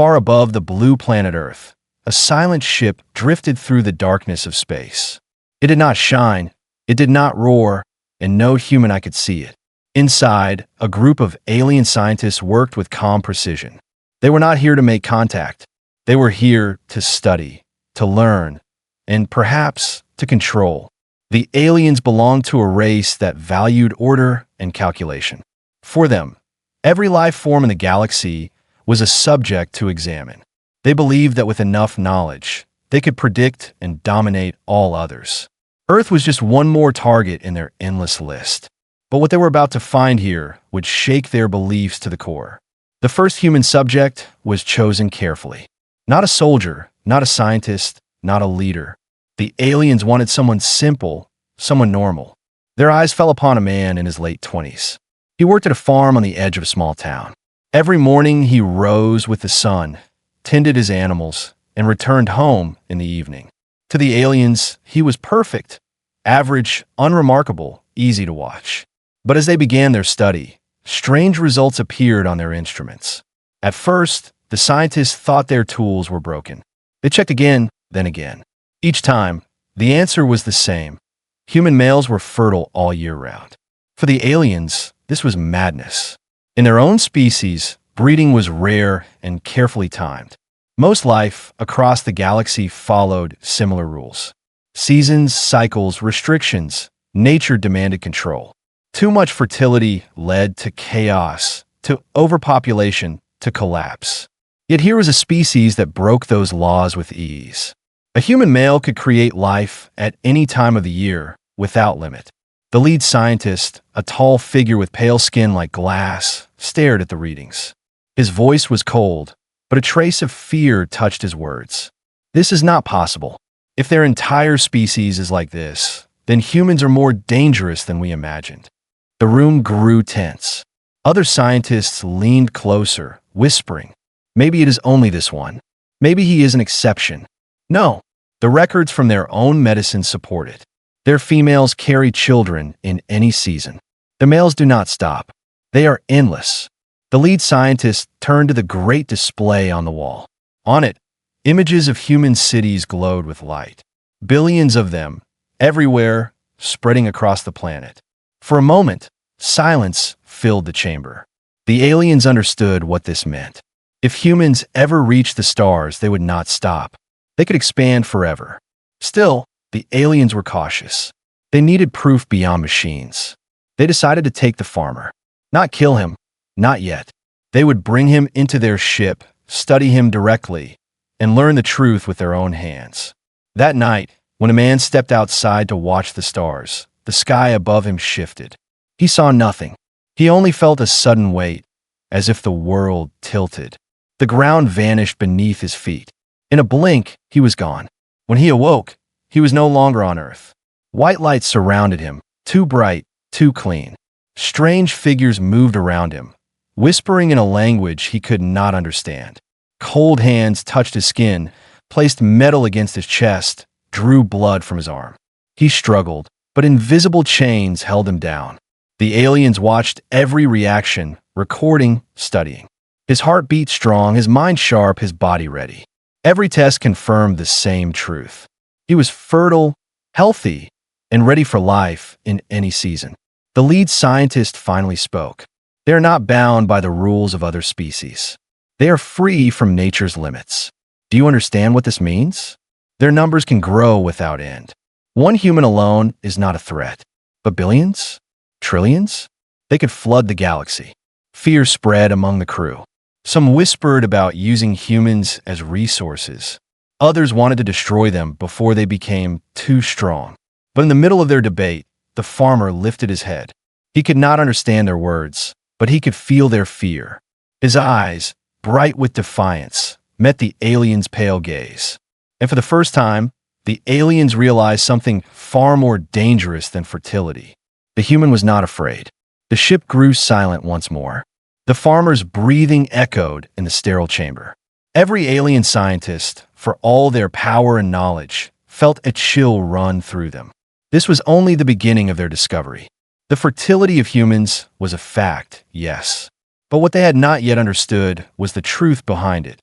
far above the blue planet Earth, a silent ship drifted through the darkness of space. It did not shine, it did not roar, and no human eye could see it. Inside, a group of alien scientists worked with calm precision. They were not here to make contact. They were here to study, to learn, and perhaps to control. The aliens belonged to a race that valued order and calculation. For them, every life form in the galaxy was a subject to examine. They believed that with enough knowledge, they could predict and dominate all others. Earth was just one more target in their endless list. But what they were about to find here would shake their beliefs to the core. The first human subject was chosen carefully. Not a soldier, not a scientist, not a leader. The aliens wanted someone simple, someone normal. Their eyes fell upon a man in his late 20s. He worked at a farm on the edge of a small town. Every morning he rose with the sun, tended his animals, and returned home in the evening. To the aliens, he was perfect, average, unremarkable, easy to watch. But as they began their study, strange results appeared on their instruments. At first, the scientists thought their tools were broken. They checked again, then again. Each time, the answer was the same. Human males were fertile all year round. For the aliens, this was madness. In their own species, breeding was rare and carefully timed. Most life across the galaxy followed similar rules. Seasons, cycles, restrictions, nature demanded control. Too much fertility led to chaos, to overpopulation, to collapse. Yet here was a species that broke those laws with ease. A human male could create life at any time of the year, without limit. The lead scientist, a tall figure with pale skin like glass, stared at the readings. His voice was cold, but a trace of fear touched his words. This is not possible. If their entire species is like this, then humans are more dangerous than we imagined. The room grew tense. Other scientists leaned closer, whispering, "Maybe it is only this one. Maybe he is an exception." No, the records from their own medicine support it. Their females carry children in any season. The males do not stop. They are endless. The lead scientist turned to the great display on the wall. On it, images of human cities glowed with light. Billions of them, everywhere, spreading across the planet. For a moment, silence filled the chamber. The aliens understood what this meant. If humans ever reached the stars, they would not stop. They could expand forever. Still, the aliens were cautious. They needed proof beyond machines. They decided to take the farmer. Not kill him, not yet. They would bring him into their ship, study him directly, and learn the truth with their own hands. That night, when a man stepped outside to watch the stars, the sky above him shifted. He saw nothing. He only felt a sudden weight, as if the world tilted. The ground vanished beneath his feet. In a blink, he was gone. When he awoke, he was no longer on Earth. White light surrounded him, too bright, too clean. Strange figures moved around him, whispering in a language he could not understand. Cold hands touched his skin, placed metal against his chest, drew blood from his arm. He struggled, but invisible chains held him down. The aliens watched every reaction, recording, studying. His heart beat strong, his mind sharp, his body ready. Every test confirmed the same truth. He was fertile, healthy, and ready for life in any season. The lead scientist finally spoke. They are not bound by the rules of other species. They are free from nature's limits. Do you understand what this means? Their numbers can grow without end. One human alone is not a threat. But billions? Trillions? They could flood the galaxy. Fear spread among the crew. Some whispered about using humans as resources. Others wanted to destroy them before they became too strong. But in the middle of their debate, the farmer lifted his head. He could not understand their words, but he could feel their fear. His eyes, bright with defiance, met the aliens' pale gaze. And for the first time, the aliens realized something far more dangerous than fertility. The human was not afraid. The ship grew silent once more. The farmer's breathing echoed in the sterile chamber. Every alien scientist, for all their power and knowledge, felt a chill run through them. This was only the beginning of their discovery. The fertility of humans was a fact, yes. But what they had not yet understood was the truth behind it.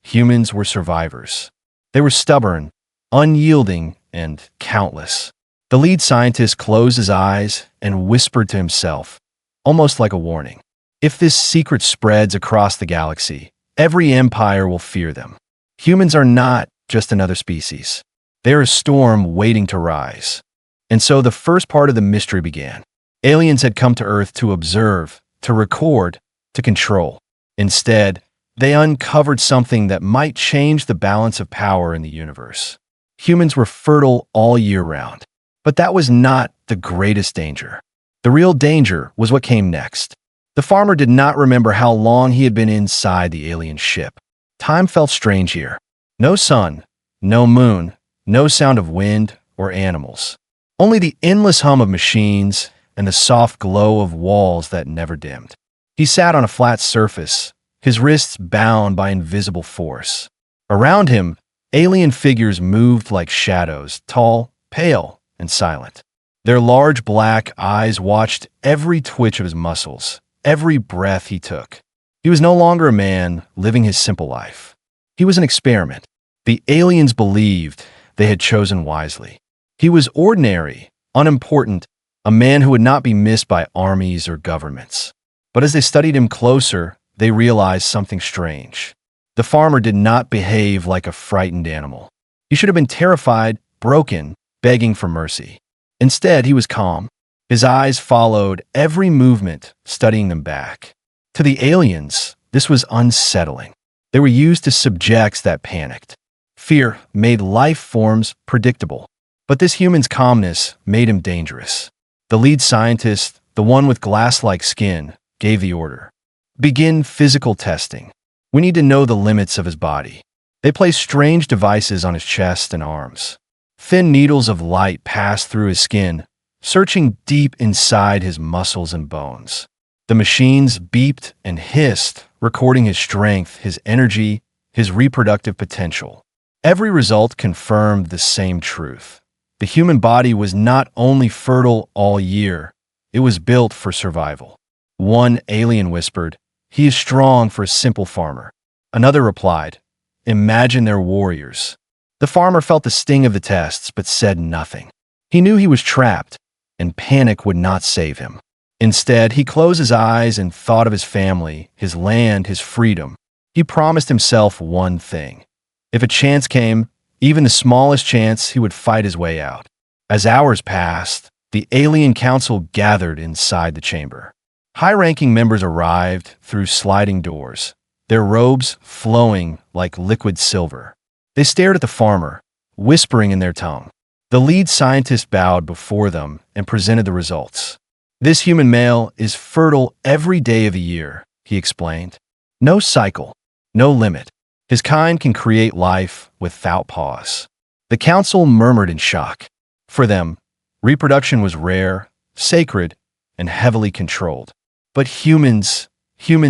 humans were survivors. They were stubborn, unyielding, and countless. The lead scientist closed his eyes and whispered to himself, almost like a warning. If this secret spreads across the galaxy, every empire will fear them. Humans are not just another species. They're a storm waiting to rise. And so the first part of the mystery began. Aliens had come to Earth to observe, to record, to control. Instead, they uncovered something that might change the balance of power in the universe. Humans were fertile all year round. But that was not the greatest danger. The real danger was what came next. The farmer did not remember how long he had been inside the alien ship. Time felt strange here. No sun, no moon, no sound of wind or animals. Only the endless hum of machines and the soft glow of walls that never dimmed. He sat on a flat surface, his wrists bound by invisible force. Around him, alien figures moved like shadows, tall, pale, and silent. Their large black eyes watched every twitch of his muscles, every breath he took. He was no longer a man living his simple life. He was an experiment. The aliens believed they had chosen wisely. He was ordinary, unimportant, a man who would not be missed by armies or governments. But as they studied him closer, they realized something strange. The farmer did not behave like a frightened animal. He should have been terrified, broken, begging for mercy. Instead, he was calm. His eyes followed every movement, studying them back. To the aliens, this was unsettling. They were used to subjects that panicked. Fear made life forms predictable. But this human's calmness made him dangerous. The lead scientist, the one with glass-like skin, gave the order. Begin physical testing. We need to know the limits of his body. They placed strange devices on his chest and arms. Thin needles of light passed through his skin, searching deep inside his muscles and bones. The machines beeped and hissed, recording his strength, his energy, his reproductive potential. Every result confirmed the same truth. The human body was not only fertile all year, it was built for survival. One alien whispered, "He is strong for a simple farmer." Another replied, "Imagine their warriors." The farmer felt the sting of the tests, but said nothing. He knew he was trapped, and panic would not save him. Instead, he closed his eyes and thought of his family, his land, his freedom. He promised himself one thing. If a chance came, even the smallest chance, he would fight his way out. As hours passed, the alien council gathered inside the chamber. High-ranking members arrived through sliding doors, their robes flowing like liquid silver. They stared at the farmer, whispering in their tongue. The lead scientist bowed before them and presented the results. "This human male is fertile every day of the year," he explained. "No cycle, no limit. His kind can create life without pause." The council murmured in shock. For them, reproduction was rare, sacred, and heavily controlled. But humans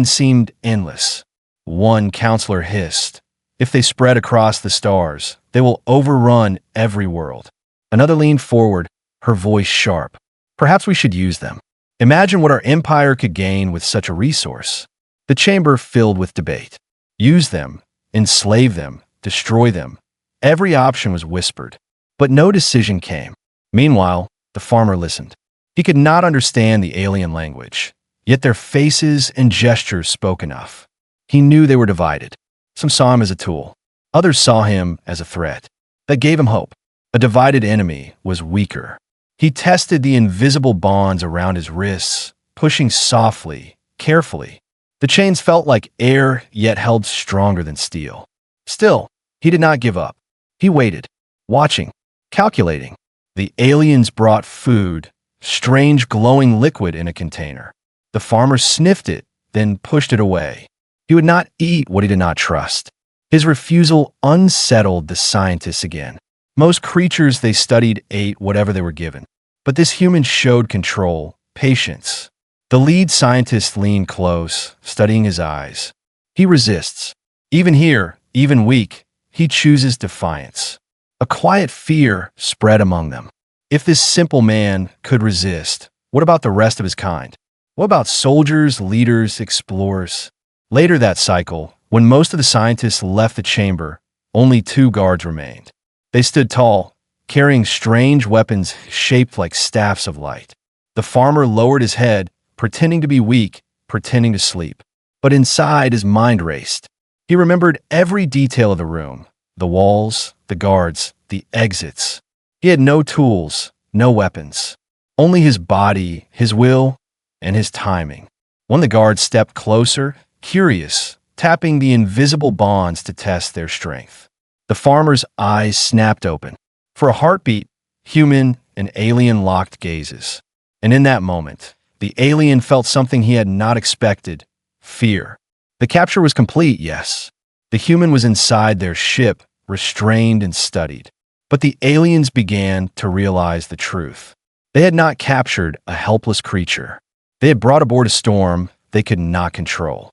seemed endless. One counselor hissed, "If they spread across the stars, they will overrun every world." Another leaned forward, her voice sharp. "Perhaps we should use them. Imagine what our empire could gain with such a resource." The chamber filled with debate. Use them, enslave them, destroy them. Every option was whispered, but no decision came. Meanwhile, the farmer listened. He could not understand the alien language, yet their faces and gestures spoke enough. He knew they were divided. Some saw him as a tool. Others saw him as a threat. That gave him hope. A divided enemy was weaker. He tested the invisible bonds around his wrists, pushing softly, carefully. The chains felt like air, yet held stronger than steel. Still, he did not give up. He waited, watching, calculating. The aliens brought food, strange glowing liquid in a container. The farmer sniffed it, then pushed it away. He would not eat what he did not trust. His refusal unsettled the scientists again. Most creatures they studied ate whatever they were given. But this human showed control, patience. The lead scientist leaned close, studying his eyes. He resists. Even here, even weak, he chooses defiance. A quiet fear spread among them. If this simple man could resist, what about the rest of his kind? What about soldiers, leaders, explorers? Later that cycle, When most of the scientists left the chamber, only 2 guards remained. They stood tall, carrying strange weapons shaped like staffs of light. The farmer lowered his head, pretending to be weak, pretending to sleep. But inside his mind raced. He remembered every detail of the room, the walls, the guards, the exits. He had no tools, no weapons. Only his body, his will, and his timing. When the guards stepped closer, curious, tapping the invisible bonds to test their strength. The farmer's eyes snapped open. For a heartbeat, human and alien locked gazes. And in that moment, the alien felt something he had not expected: fear. The capture was complete, yes. The human was inside their ship, restrained and studied. But the aliens began to realize the truth. They had not captured a helpless creature. They had brought aboard a storm they could not control.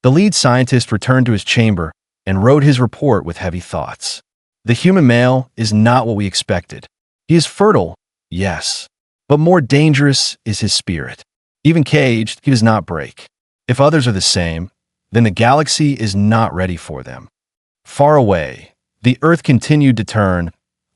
The lead scientist returned to his chamber and wrote his report with heavy thoughts. The human male is not what we expected. He is fertile, yes, but more dangerous is his spirit. Even caged, he does not break. If others are the same, then the galaxy is not ready for them. Far away, the Earth continued to turn,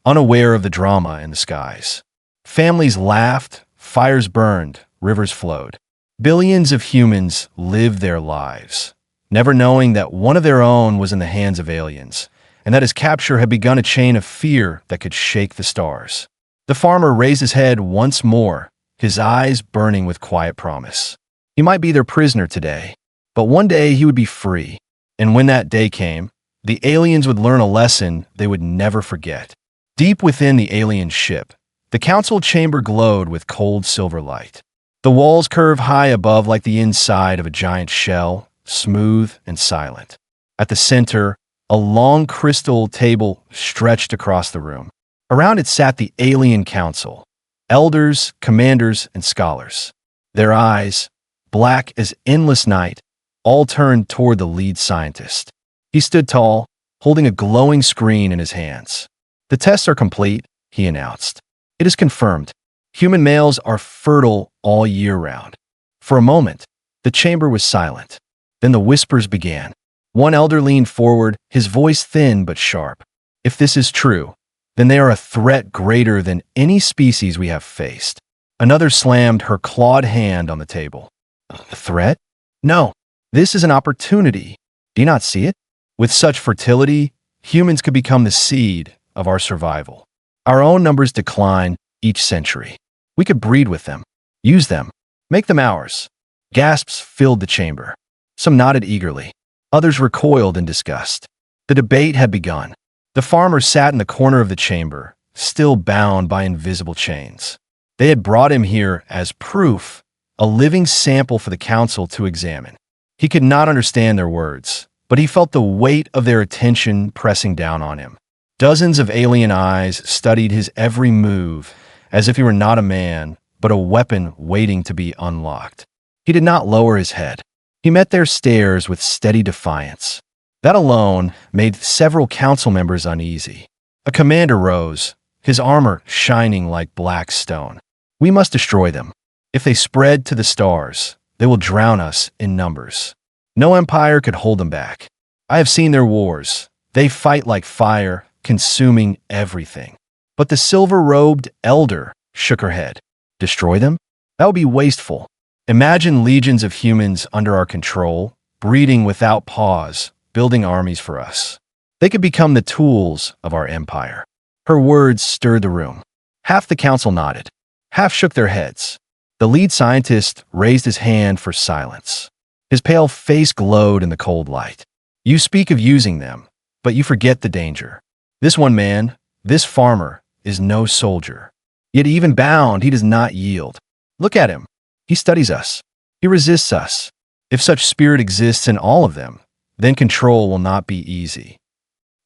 unaware of the drama in the skies. Families laughed, fires burned, rivers flowed. Billions of humans lived their lives, never knowing that one of their own was in the hands of aliens, and that his capture had begun a chain of fear that could shake the stars. The farmer raised his head once more, his eyes burning with quiet promise. He might be their prisoner today, but one day he would be free. And when that day came, the aliens would learn a lesson they would never forget. Deep within the alien ship, the council chamber glowed with cold silver light. The walls curved high above like the inside of a giant shell, smooth and silent. At the center, a long crystal table stretched across the room. Around it sat the alien council, elders, commanders, and scholars. Their eyes, black as endless night, all turned toward the lead scientist. He stood tall, holding a glowing screen in his hands. "The tests are complete," he announced. "It is confirmed. Human males are fertile all year round." For a moment, the chamber was silent. Then the whispers began. One elder leaned forward, his voice thin but sharp. "If this is true, then they are a threat greater than any species we have faced." Another slammed her clawed hand on the table. "A threat? No, this is an opportunity. Do you not see it? With such fertility, humans could become the seed of our survival. Our own numbers decline each century. We could breed with them, use them, make them ours." Gasps filled the chamber. Some nodded eagerly. Others recoiled in disgust. The debate had begun. The farmer sat in the corner of the chamber, still bound by invisible chains. They had brought him here as proof, a living sample for the council to examine. He could not understand their words, but he felt the weight of their attention pressing down on him. Dozens of alien eyes studied his every move, as if he were not a man, but a weapon waiting to be unlocked. He did not lower his head. He met their stares with steady defiance. That alone made several council members uneasy. A commander rose, his armor shining like black stone. "We must destroy them. If they spread to the stars, they will drown us in numbers. No empire could hold them back. I have seen their wars. They fight like fire, consuming everything." But the silver-robed elder shook her head. "Destroy them? That would be wasteful. Imagine legions of humans under our control, breeding without pause, building armies for us. They could become the tools of our empire." Her words stirred the room. Half the council nodded. Half shook their heads. The lead scientist raised his hand for silence. His pale face glowed in the cold light. "You speak of using them, but you forget the danger. This one man, this farmer, is no soldier. Yet even bound, he does not yield. Look at him. He studies us. He resists us. If such spirit exists in all of them, then control will not be easy."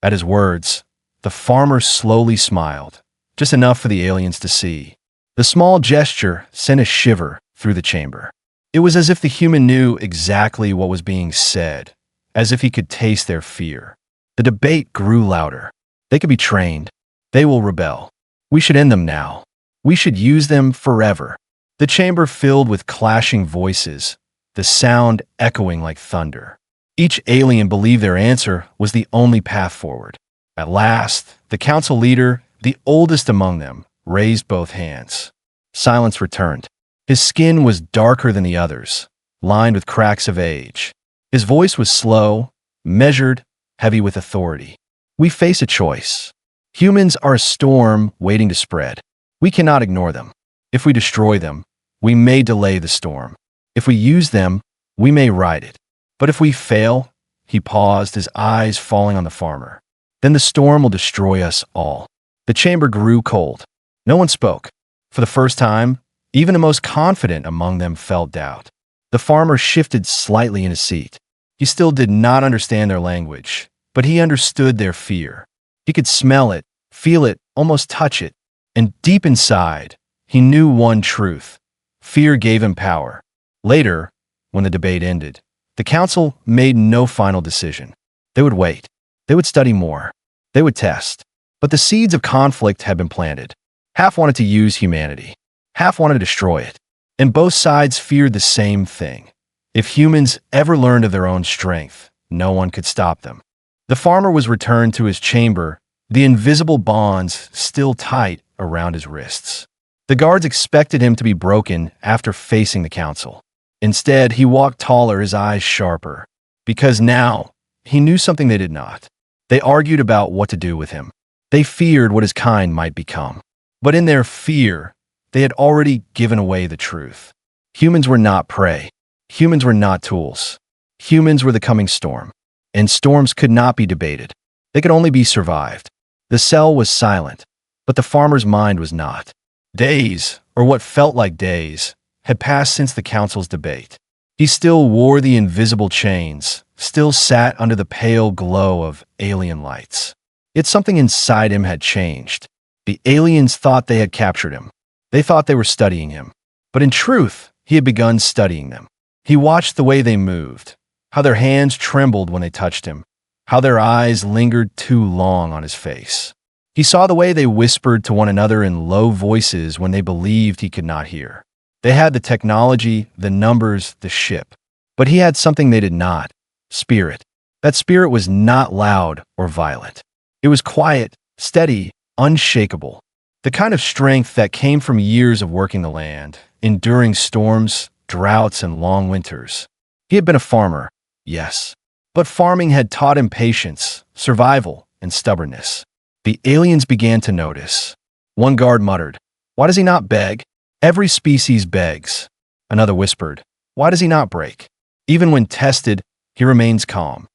At his words, the farmer slowly smiled, just enough for the aliens to see. The small gesture sent a shiver through the chamber. It was as if the human knew exactly what was being said, as if he could taste their fear. The debate grew louder. They could be trained. They will rebel. We should end them now. We should use them forever. The chamber filled with clashing voices, the sound echoing like thunder. Each alien believed their answer was the only path forward. At last, the council leader, the oldest among them, raised both hands. Silence returned. His skin was darker than the others, lined with cracks of age. His voice was slow, measured, heavy with authority. We face a choice. Humans are a storm waiting to spread. We cannot ignore them. If we destroy them, we may delay the storm. If we use them, we may ride it. But if we fail, he paused, his eyes falling on the farmer, then the storm will destroy us all. The chamber grew cold. No one spoke. For the first time, even the most confident among them felt doubt. The farmer shifted slightly in his seat. He still did not understand their language, but he understood their fear. He could smell it, feel it, almost touch it. And deep inside, he knew one truth. Fear gave him power. Later, when the debate ended, the council made no final decision. They would wait. They would study more. They would test. But the seeds of conflict had been planted. Half wanted to use humanity. Half wanted to destroy it. And both sides feared the same thing. If humans ever learned of their own strength, no one could stop them. The farmer was returned to his chamber, the invisible bonds still tight around his wrists. The guards expected him to be broken after facing the council. Instead, he walked taller, his eyes sharper, because now he knew something they did not. They argued about what to do with him. They feared what his kind might become. But in their fear, they had already given away the truth. Humans were not prey. Humans were not tools. Humans were the coming storm. And storms could not be debated. They could only be survived. The cell was silent, but the farmer's mind was not. Days, or what felt like days, had passed since the council's debate. He still wore the invisible chains, still sat under the pale glow of alien lights. Yet something inside him had changed. The aliens thought they had captured him. They thought they were studying him. But in truth, he had begun studying them. He watched the way they moved, how their hands trembled when they touched him, how their eyes lingered too long on his face. He saw the way they whispered to one another in low voices when they believed he could not hear. They had the technology, the numbers, the ship. But he had something they did not: spirit. That spirit was not loud or violent. It was quiet, steady, unshakable. The kind of strength that came from years of working the land, enduring storms, droughts, and long winters. He had been a farmer, yes, but farming had taught him patience, survival, and stubbornness. The aliens began to notice. One guard muttered, "Why does he not beg? Every species begs." Another whispered, "Why does he not break? Even when tested, he remains calm."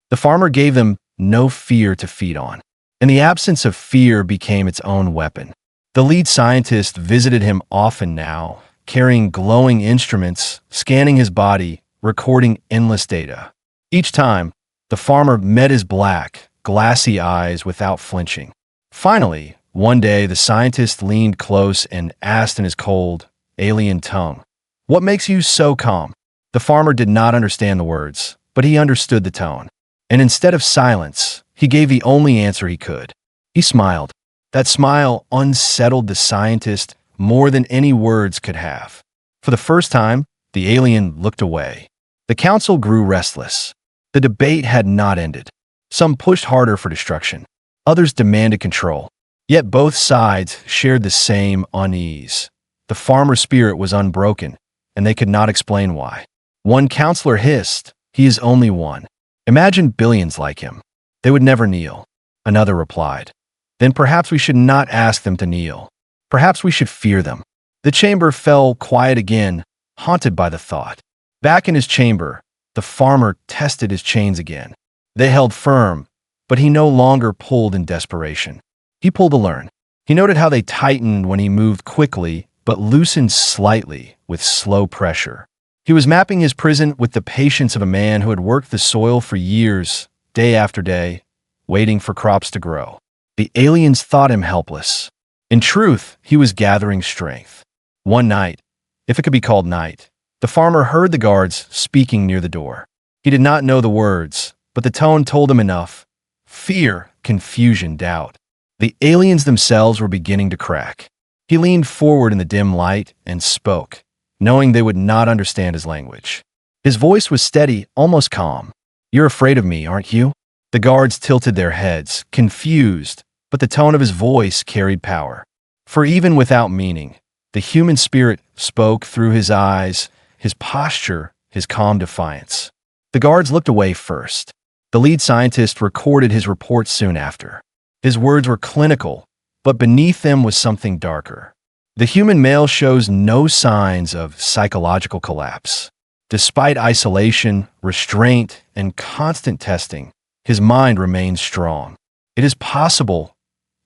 The farmer gave them no fear to feed on, and the absence of fear became its own weapon. The lead scientist visited him often now, carrying glowing instruments, scanning his body, recording endless data. Each time, the farmer met his black, glassy eyes without flinching. Finally, one day, the scientist leaned close and asked in his cold, alien tongue, "What makes you so calm?" The farmer did not understand the words, but he understood the tone. And instead of silence, he gave the only answer he could. He smiled. That smile unsettled the scientist more than any words could have. For the first time, the alien looked away. The council grew restless. The debate had not ended. Some pushed harder for destruction. Others demanded control. Yet both sides shared the same unease. The farmer's spirit was unbroken, and they could not explain why. One counselor hissed, "He is only one. Imagine billions like him. They would never kneel." Another replied, "Then perhaps we should not ask them to kneel. Perhaps we should fear them." The chamber fell quiet again, haunted by the thought. Back in his chamber, the farmer tested his chains again. They held firm, but he no longer pulled in desperation. He pulled to learn. He noted how they tightened when he moved quickly, but loosened slightly with slow pressure. He was mapping his prison with the patience of a man who had worked the soil for years, day after day, waiting for crops to grow. The aliens thought him helpless. In truth, he was gathering strength. One night, if it could be called night, the farmer heard the guards speaking near the door. He did not know the words, but the tone told him enough. Fear, confusion, doubt. The aliens themselves were beginning to crack. He leaned forward in the dim light and spoke, knowing they would not understand his language. His voice was steady, almost calm. You're afraid of me, aren't you? The guards tilted their heads, confused, but the tone of his voice carried power. For even without meaning, the human spirit spoke through his eyes, his posture, his calm defiance. The guards looked away first. The lead scientist recorded his report soon after. His words were clinical, but beneath them was something darker. The human male shows no signs of psychological collapse. Despite isolation, restraint, and constant testing, his mind remains strong. It is possible,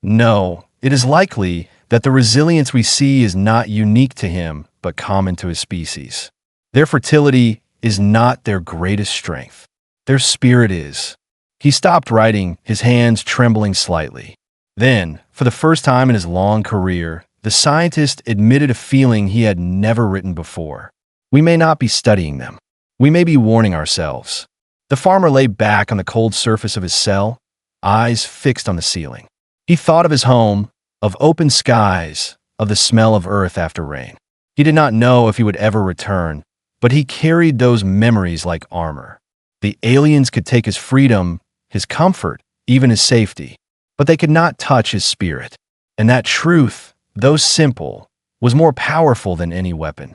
no, it is likely that the resilience we see is not unique to him, but common to his species. Their fertility is not their greatest strength. Their spirit is. He stopped writing, his hands trembling slightly. Then, for the first time in his long career, the scientist admitted a feeling he had never written before. We may not be studying them. We may be warning ourselves. The farmer lay back on the cold surface of his cell, eyes fixed on the ceiling. He thought of his home, of open skies, of the smell of earth after rain. He did not know if he would ever return, but he carried those memories like armor. The aliens could take his freedom, his comfort, even his safety, but they could not touch his spirit. And that truth, though simple, was more powerful than any weapon.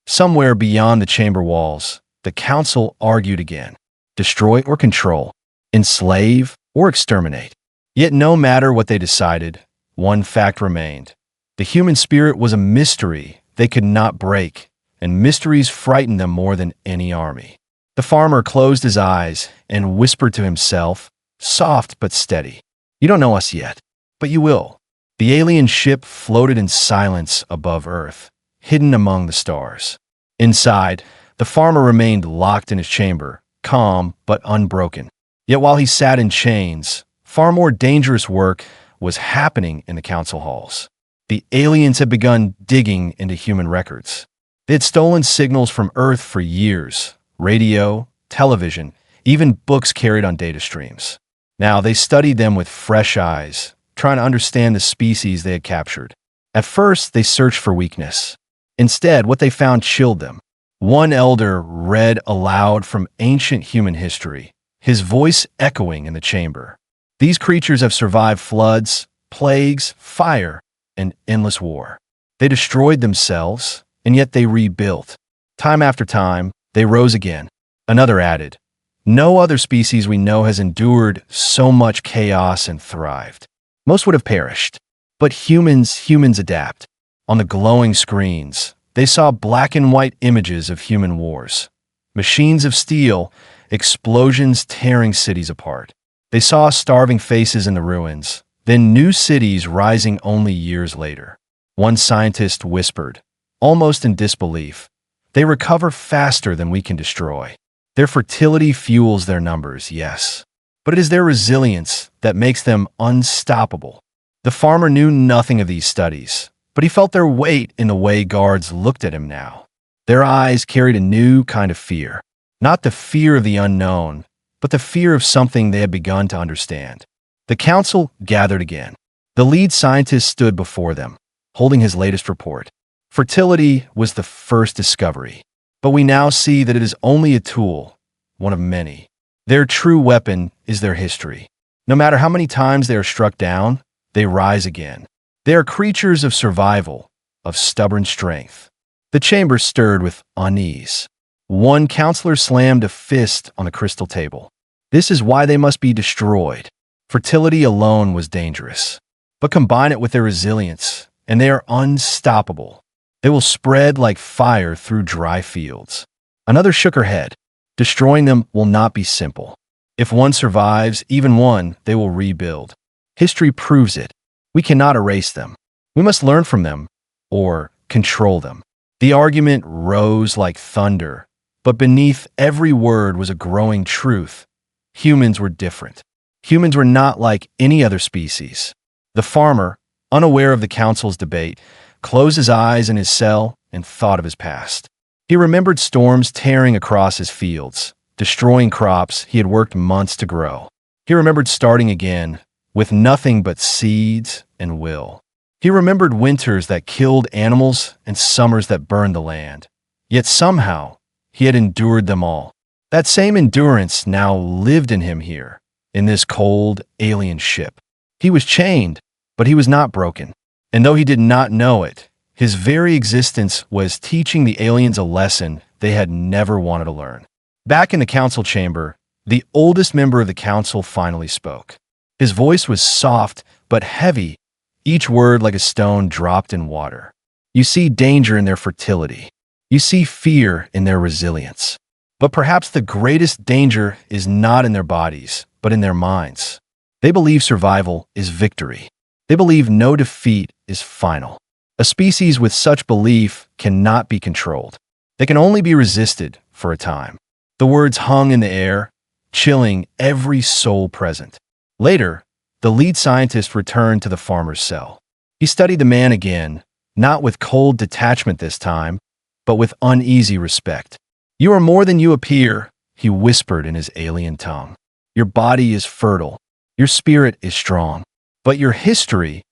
Somewhere beyond the chamber walls, the council argued again. Destroy or control, enslave or exterminate. Yet no matter what they decided, one fact remained. The human spirit was a mystery they could not break, and mysteries frightened them more than any army. The farmer closed his eyes and whispered to himself, soft but steady, "You don't know us yet, but you will." The alien ship floated in silence above Earth, hidden among the stars. Inside, the farmer remained locked in his chamber, calm but unbroken. Yet while he sat in chains, far more dangerous work was happening in the council halls. The aliens had begun digging into human records. They had stolen signals from Earth for years, radio, television, even books carried on data streams. Now they studied them with fresh eyes, trying to understand the species they had captured. At first, they searched for weakness. Instead, what they found chilled them. One elder read aloud from ancient human history, his voice echoing in the chamber. These creatures have survived floods, plagues, fire, and endless war. They destroyed themselves, and yet they rebuilt. Time after time, they rose again. Another added, "No other species we know has endured so much chaos and thrived. Most would have perished. But humans adapt." On the glowing screens, they saw black and white images of human wars. Machines of steel, explosions tearing cities apart. They saw starving faces in the ruins, then new cities rising only years later. One scientist whispered, almost in disbelief, "They recover faster than we can destroy." Their fertility fuels their numbers, yes, but it is their resilience that makes them unstoppable. The farmer knew nothing of these studies, but he felt their weight in the way guards looked at him now. Their eyes carried a new kind of fear, not the fear of the unknown, but the fear of something they had begun to understand. The council gathered again. The lead scientist stood before them, holding his latest report. Fertility was the first discovery, but we now see that it is only a tool, one of many. Their true weapon is their history. No matter how many times they are struck down, they rise again. They are creatures of survival, of stubborn strength. The chamber stirred with unease. One counselor slammed a fist on the crystal table. This is why they must be destroyed. Fertility alone was dangerous, but combine it with their resilience, and they are unstoppable. They will spread like fire through dry fields. Another shook her head. Destroying them will not be simple. If one survives, even one, they will rebuild. History proves it. We cannot erase them. We must learn from them, or control them. The argument rose like thunder, but beneath every word was a growing truth. Humans were different. Humans were not like any other species. The farmer, unaware of the council's debate, closed his eyes in his cell and thought of his past. He remembered storms tearing across his fields, destroying crops he had worked months to grow. He remembered starting again, with nothing but seeds and will. He remembered winters that killed animals and summers that burned the land. Yet somehow, he had endured them all. That same endurance now lived in him here, in this cold, alien ship. He was chained, but he was not broken. And though he did not know it, his very existence was teaching the aliens a lesson they had never wanted to learn. Back in the council chamber, the oldest member of the council finally spoke. His voice was soft but heavy, each word like a stone dropped in water. You see danger in their fertility. You see fear in their resilience. But perhaps the greatest danger is not in their bodies, but in their minds. They believe survival is victory. They believe no defeat is final. A species with such belief cannot be controlled. They can only be resisted for a time. The words hung in the air, chilling every soul present. Later, the lead scientist returned to the farmer's cell. He studied the man again, not with cold detachment this time, but with uneasy respect. You are more than you appear, he whispered in his alien tongue. Your body is fertile. Your spirit is strong. But your history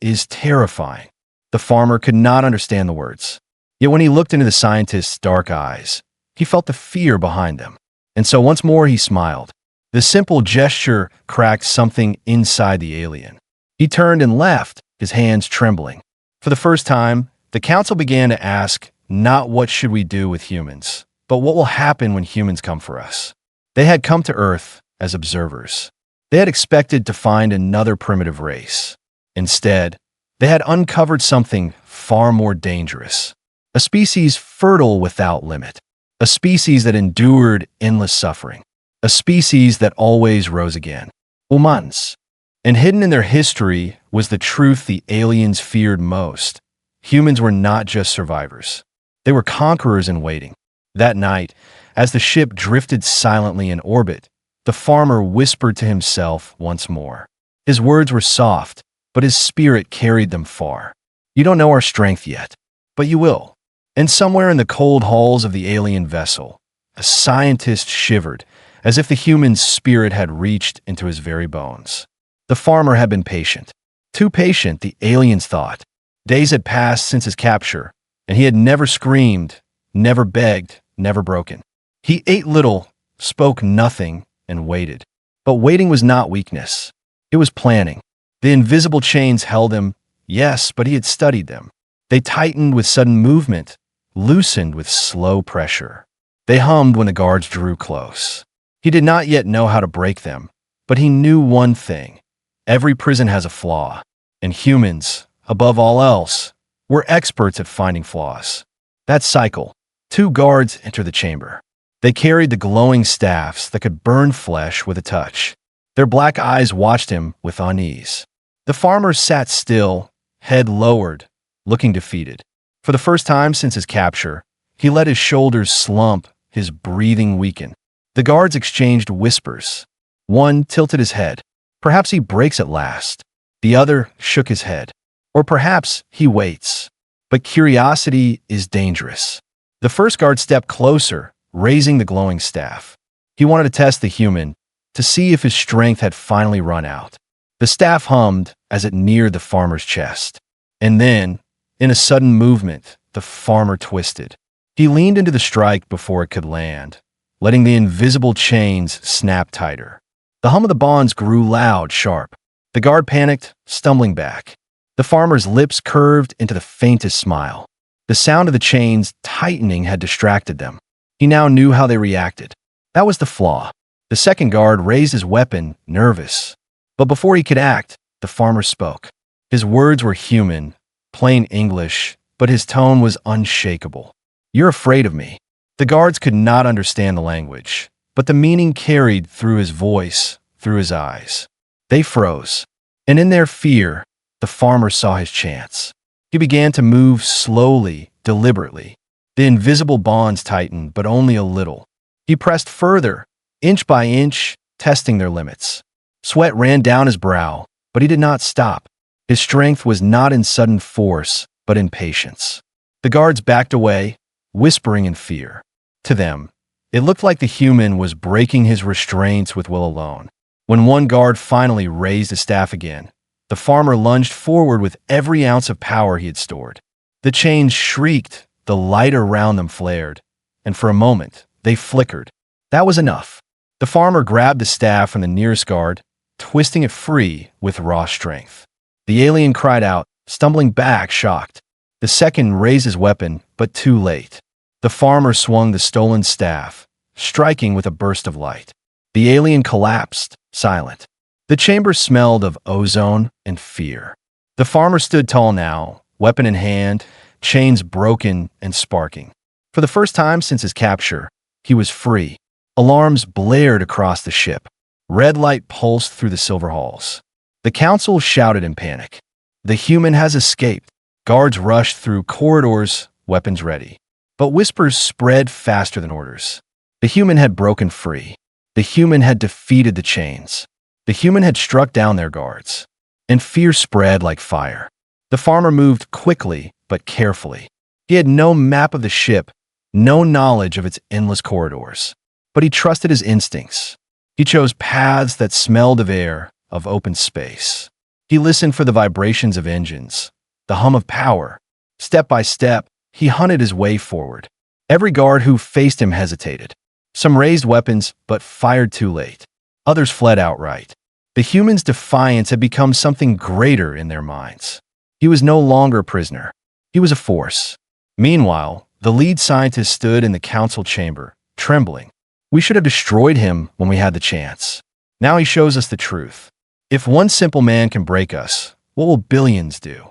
is terrifying. The farmer could not understand the words. Yet when he looked into the scientist's dark eyes, he felt the fear behind them. And so once more he smiled. The simple gesture cracked something inside the alien. He turned and left, his hands trembling. For the first time, the council began to ask, not what should we do with humans, but what will happen when humans come for us. They had come to Earth as observers. They had expected to find another primitive race. Instead, they had uncovered something far more dangerous. A species fertile without limit. A species that endured endless suffering. A species that always rose again. Humans. And hidden in their history was the truth the aliens feared most. Humans were not just survivors. They were conquerors in waiting. That night, as the ship drifted silently in orbit, the farmer whispered to himself once more. His words were soft, but his spirit carried them far. You don't know our strength yet, but you will. And somewhere in the cold halls of the alien vessel, a scientist shivered, as if the human's spirit had reached into his very bones. The farmer had been patient. Too patient, the aliens thought. Days had passed since his capture, and he had never screamed, never begged, never broken. He ate little, spoke nothing, and waited. But waiting was not weakness. It was planning. The invisible chains held him, yes, but he had studied them. They tightened with sudden movement, loosened with slow pressure. They hummed when the guards drew close. He did not yet know how to break them, but he knew one thing. Every prison has a flaw, and humans, above all else, were experts at finding flaws. That cycle. 2 guards entered the chamber. They carried the glowing staffs that could burn flesh with a touch. Their black eyes watched him with unease. The farmer sat still, head lowered, looking defeated. For the first time since his capture, he let his shoulders slump, his breathing weaken. The guards exchanged whispers. One tilted his head. Perhaps he breaks at last. The other shook his head. Or perhaps he waits. But curiosity is dangerous. The first guard stepped closer, raising the glowing staff. He wanted to test the human, to see if his strength had finally run out. The staff hummed as it neared the farmer's chest. And then, in a sudden movement, the farmer twisted. He leaned into the strike before it could land, letting the invisible chains snap tighter. The hum of the bonds grew loud, sharp. The guard panicked, stumbling back. The farmer's lips curved into the faintest smile. The sound of the chains tightening had distracted them. He now knew how they reacted. That was the flaw. The second guard raised his weapon, nervous. But before he could act, the farmer spoke. His words were human, plain English, but his tone was unshakable. You're afraid of me. The guards could not understand the language, but the meaning carried through his voice, through his eyes. They froze. And in their fear, the farmer saw his chance. He began to move slowly, deliberately. The invisible bonds tightened, but only a little. He pressed further, inch by inch, testing their limits. Sweat ran down his brow, but he did not stop. His strength was not in sudden force, but in patience. The guards backed away, whispering in fear. To them, it looked like the human was breaking his restraints with will alone. When one guard finally raised his staff again, the farmer lunged forward with every ounce of power he had stored. The chains shrieked, the light around them flared, and for a moment, They flickered. That was enough. The farmer grabbed the staff from the nearest guard, twisting it free with raw strength. The alien cried out, stumbling back, shocked. The second raised his weapon, but too late. The farmer swung the stolen staff, striking with a burst of light. The alien collapsed, silent. The chamber smelled of ozone and fear. The farmer stood tall now, weapon in hand, chains broken and sparking. For the first time since his capture, he was free. Alarms blared across the ship. Red light pulsed through the silver halls. The council shouted in panic. The human has escaped. Guards rushed through corridors, weapons ready. But whispers spread faster than orders. The human had broken free. The human had defeated the chains. The human had struck down their guards. And fear spread like fire. The farmer moved quickly but carefully. He had no map of the ship, no knowledge of its endless corridors. But he trusted his instincts. He chose paths that smelled of air, of open space. He listened for the vibrations of engines, the hum of power. Step by step, he hunted his way forward. Every guard who faced him hesitated. Some raised weapons, but fired too late. Others fled outright. The human's defiance had become something greater in their minds. He was no longer a prisoner. He was a force. Meanwhile, the lead scientist stood in the council chamber, trembling. We should have destroyed him when we had the chance. Now he shows us the truth. If one simple man can break us, what will billions do?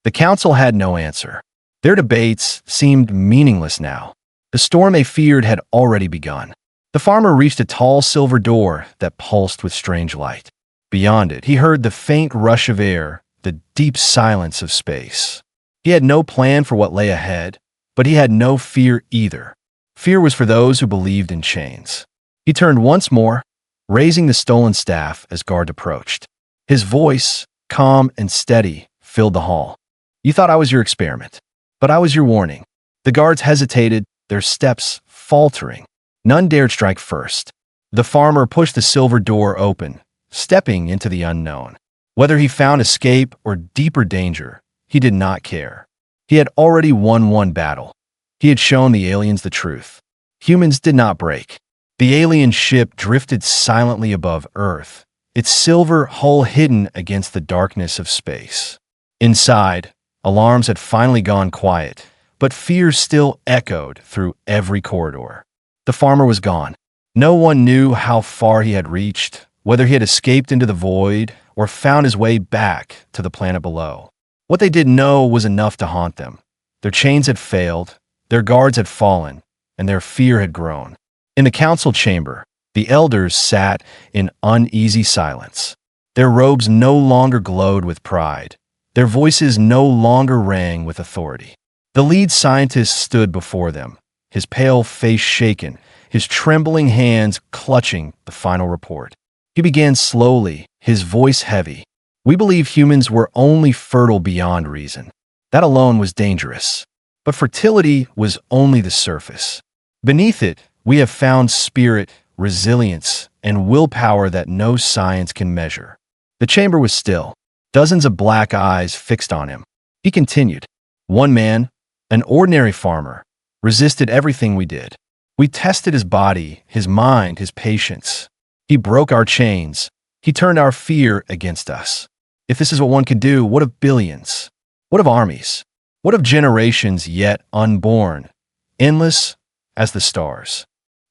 The council had no answer. Their debates seemed meaningless now. The storm they feared had already begun. The farmer reached a tall silver door that pulsed with strange light. Beyond it, he heard the faint rush of air, the deep silence of space. He had no plan for what lay ahead, but he had no fear either. Fear was for those who believed in chains. He turned once more, raising the stolen staff as guard approached. His voice, calm and steady, filled the hall. You thought I was your experiment, but I was your warning. The guards hesitated, their steps faltering. None dared strike first. The farmer pushed the silver door open, stepping into the unknown. Whether he found escape or deeper danger, he did not care. He had already won one battle. He had shown the aliens the truth. Humans did not break. The alien ship drifted silently above Earth, its silver hull hidden against the darkness of space. Inside, alarms had finally gone quiet, but fear still echoed through every corridor. The farmer was gone. No one knew how far he had reached, whether he had escaped into the void or found his way back to the planet below. What they didn't know was enough to haunt them. Their chains had failed, their guards had fallen, and their fear had grown. In the council chamber, the elders sat in uneasy silence. Their robes no longer glowed with pride. Their voices no longer rang with authority. The lead scientist stood before them, his pale face shaken, his trembling hands clutching the final report. He began slowly, his voice heavy. We believe humans were only fertile beyond reason. That alone was dangerous. But fertility was only the surface. Beneath it, we have found spirit, resilience, and willpower that no science can measure. The chamber was still. Dozens of black eyes fixed on him. He continued. One man, an ordinary farmer, resisted everything we did. We tested his body, his mind, his patience. He broke our chains. He turned our fear against us. If this is what one could do, what of billions? What of armies? What of generations yet unborn, endless as the stars?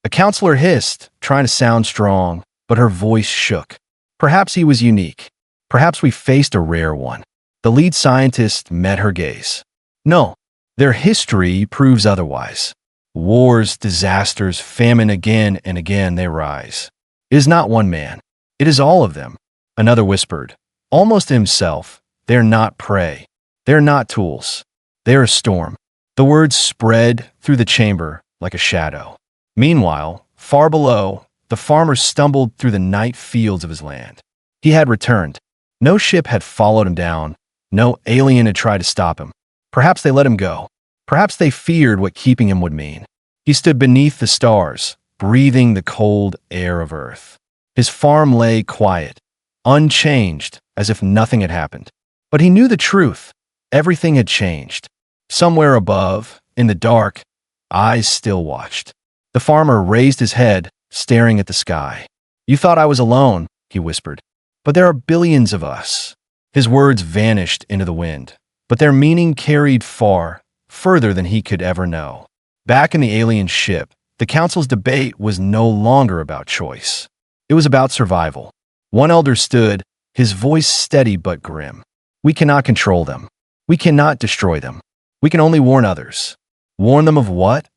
A counselor hissed, trying to sound strong, but her voice shook. Perhaps he was unique. Perhaps we faced a rare one. The lead scientist met her gaze. No, their history proves otherwise. Wars, disasters, famine, again and again they rise. It is not one man. It is all of them. Another whispered, almost to himself, they're not prey. They're not tools. They're a storm. The words spread through the chamber like a shadow. Meanwhile, far below, the farmer stumbled through the night fields of his land. He had returned. No ship had followed him down. No alien had tried to stop him. Perhaps they let him go. Perhaps they feared what keeping him would mean. He stood beneath the stars, breathing the cold air of Earth. His farm lay quiet, unchanged, as if nothing had happened. But he knew the truth. Everything had changed. Somewhere above, in the dark, eyes still watched. The farmer raised his head, staring at the sky. "You thought I was alone," he whispered. "But there are billions of us." His words vanished into the wind, but their meaning carried far, further than he could ever know. Back in the alien ship, the council's debate was no longer about choice. It was about survival. One elder stood, his voice steady but grim. "We cannot control them. We cannot destroy them. We can only warn others." "Warn them of what?"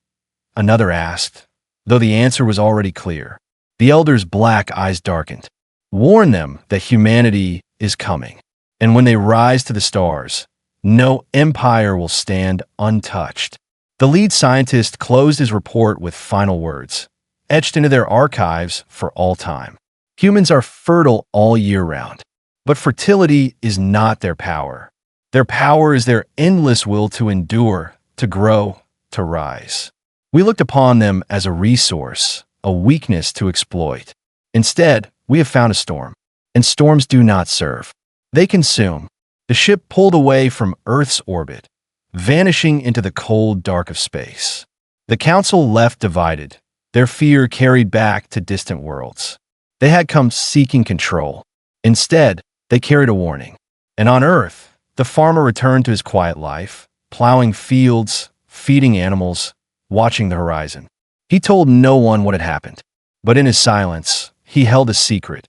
another asked, though the answer was already clear. The elder's black eyes darkened. "Warn them that humanity is coming. And when they rise to the stars, no empire will stand untouched." The lead scientist closed his report with final words, etched into their archives for all time. Humans are fertile all year round, but fertility is not their power. Their power is their endless will to endure, to grow, to rise. We looked upon them as a resource, a weakness to exploit. Instead, we have found a storm, and storms do not serve. They consume. The ship pulled away from Earth's orbit, vanishing into the cold dark of space. The council left divided, their fear carried back to distant worlds. They had come seeking control. Instead, they carried a warning. And on Earth, the farmer returned to his quiet life, plowing fields, feeding animals, watching the horizon. He told no one what had happened, but in his silence, he held a secret.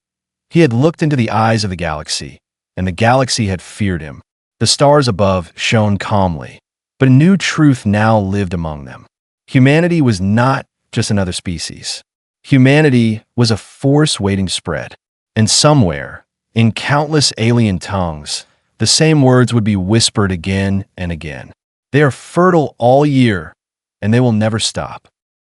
He had looked into the eyes of the galaxy, and the galaxy had feared him. The stars above shone calmly, but a new truth now lived among them. Humanity was not just another species. Humanity was a force waiting to spread. And somewhere, in countless alien tongues, the same words would be whispered again and again. They are fertile all year, and they will never stop.